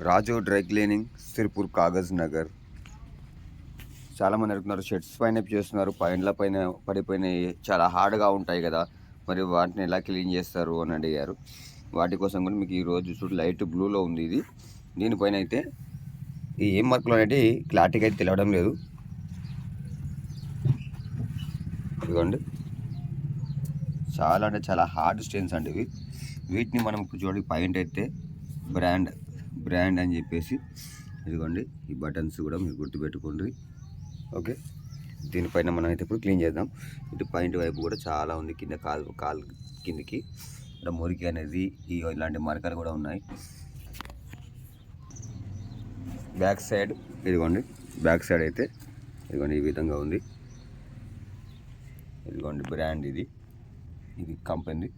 రాజు dry cleaning, Sirpur, Kagaz Nagar. చాలామంది అడుగుతున్నారు, shirts పైన చేస్తున్నారు, పైన పడిపోయినాయి, చాలా హార్డ్గా ఉంటాయి కదా, మరి వాటిని ఎలా క్లీన్ చేస్తారు అని అడిగారు. వాటి కోసం కూడా మీకు ఈరోజు చూడు లైట్ బ్లూలో ఉంది ఇది. దీనిపైన అయితే ఈ ఏం మార్కులు అనేవి క్లారిటీగా అయితే తెలియడం లేదు. ఇదిగోండి, చాలా అంటే చాలా హార్డ్ స్టెయిన్స్ అండి ఇవి. వీటిని మనం చూడండి పైన అయితే బ్రాండ్ అని చెప్పేసి, ఇదిగోండి ఈ బటన్స్ కూడా మీరు గుర్తుపెట్టుకోండి. ఓకే, దీనిపైన మనం అయితే ఇప్పుడు క్లీన్ చేద్దాం. ఇటు పైన వైపు కూడా చాలా ఉంది, కింద కాలు కిందికి ఇక్కడ మురికి అనేది ఇలాంటి మరకలు కూడా ఉన్నాయి. బ్యాక్ సైడ్ ఇదిగోండి, బ్యాక్ సైడ్ అయితే ఇదిగోండి ఈ విధంగా ఉంది. ఇదిగోండి బ్రాండ్, ఇది కంపెనీ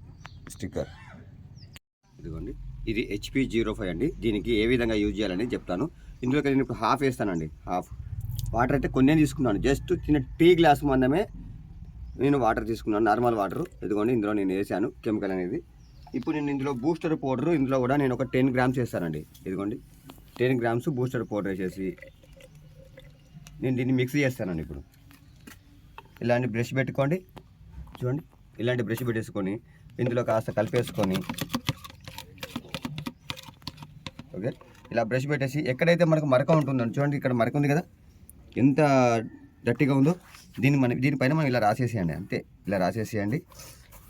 స్టిక్కర్. ఇదిగోండి, ఇది HP05 అండి. దీనికి ఏ విధంగా యూజ్ చేయాలని చెప్తాను. ఇందులోకి నేను ఇప్పుడు హాఫ్ వేస్తానండి. హాఫ్ వాటర్ అయితే కొన్ని తీసుకున్నాను, జస్ట్ చిన్న టీ గ్లాస్ మందమే నేను వాటర్ తీసుకున్నాను, నార్మల్ వాటర్. ఇదిగోండి ఇందులో నేను వేసాను కెమికల్ అనేది. ఇప్పుడు నేను ఇందులో బూస్టర్ పౌడర్, ఇందులో కూడా నేను ఒక 10 గ్రామ్స్ వేస్తానండి. ఇదిగోండి 10 గ్రామ్స్ బూస్టర్ పౌడర్ వేసేసి నేను దీన్ని మిక్స్ చేస్తానండి. ఇప్పుడు ఇలాంటి బ్రష్ పెట్టుకోండి, చూడండి ఇలాంటి బ్రష్ పెట్టేసుకొని ఇందులో కాస్త కలిపేసుకొని, ఓకే ఇలా బ్రష్ పెట్టేసి ఎక్కడైతే మనకు మరక ఉంటుందండి, చూడండి ఇక్కడ మరక ఉంది కదా, ఎంత గట్టిగా ఉందో, దీనిపైన మనం ఇలా రాసేసేయండి. అంతే, ఇలా రాసేసేయండి.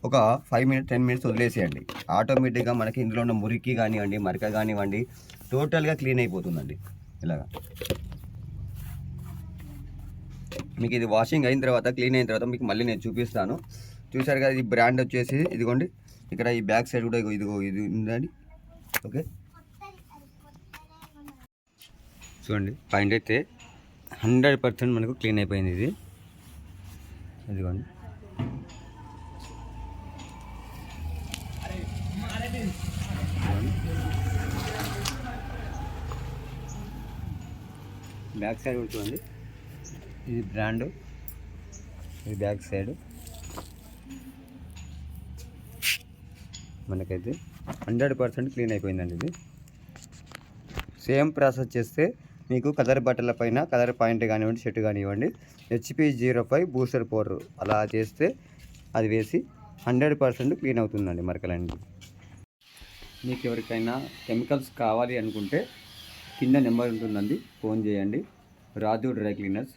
ఒక 5 మినిట్స్ 10 మినిట్స్ వదిలేసేయండి. ఆటోమేటిక్గా మనకి ఇందులో ఉన్న మురికి కానివ్వండి, మరక కానివ్వండి, టోటల్గా క్లీన్ అయిపోతుందండి. ఇలాగా మీకు ఇది వాషింగ్ అయిన తర్వాత, క్లీన్ అయిన తర్వాత మీకు మళ్ళీ నేను చూపిస్తాను. చూసారు కదా, ఇది బ్రాండ్ వచ్చేసి ఇదిగోండి, ఇక్కడ ఈ బ్యాక్ సైడ్ కూడా ఇది ఉందండి. ఓకే, చూడండి పైన అయితే 100% మనకు క్లీన్ అయిపోయింది ఇది. ఇదిగోండి, బ్యాక్ సైడ్ చూడండి, ఇది బ్రాండ్, ఇది బ్యాక్ సైడ్ మనకైతే 100% క్లీన్ అయిపోయిందండి. ఇది సేమ్ ప్రాసెస్ చేస్తే మీకు కలర్ బట్టల పైన కలర్ పాయింట్ కానివ్వండి, షర్ట్ కానివ్వండి, HP05 బూస్టర్ పౌడర్ అలా చేస్తే అది వేసి 100% క్లీన్ అవుతుందండి మరకలన్నీ. మీకు ఎవరికైనా కెమికల్స్ కావాలి అనుకుంటే కింద నెంబర్ ఉంటుందండి, ఫోన్ చేయండి. రాజు డ్రై క్లీనర్స్.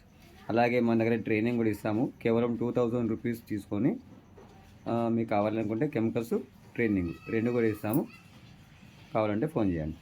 అలాగే మన దగ్గర ట్రైనింగ్ కూడా ఇస్తాము, కేవలం 2000 రూపీస్ తీసుకొని మీకు కావాలనుకుంటే కెమికల్స్, ట్రైనింగ్ 2 కూడా ఇస్తాము. కావాలంటే ఫోన్ చేయండి.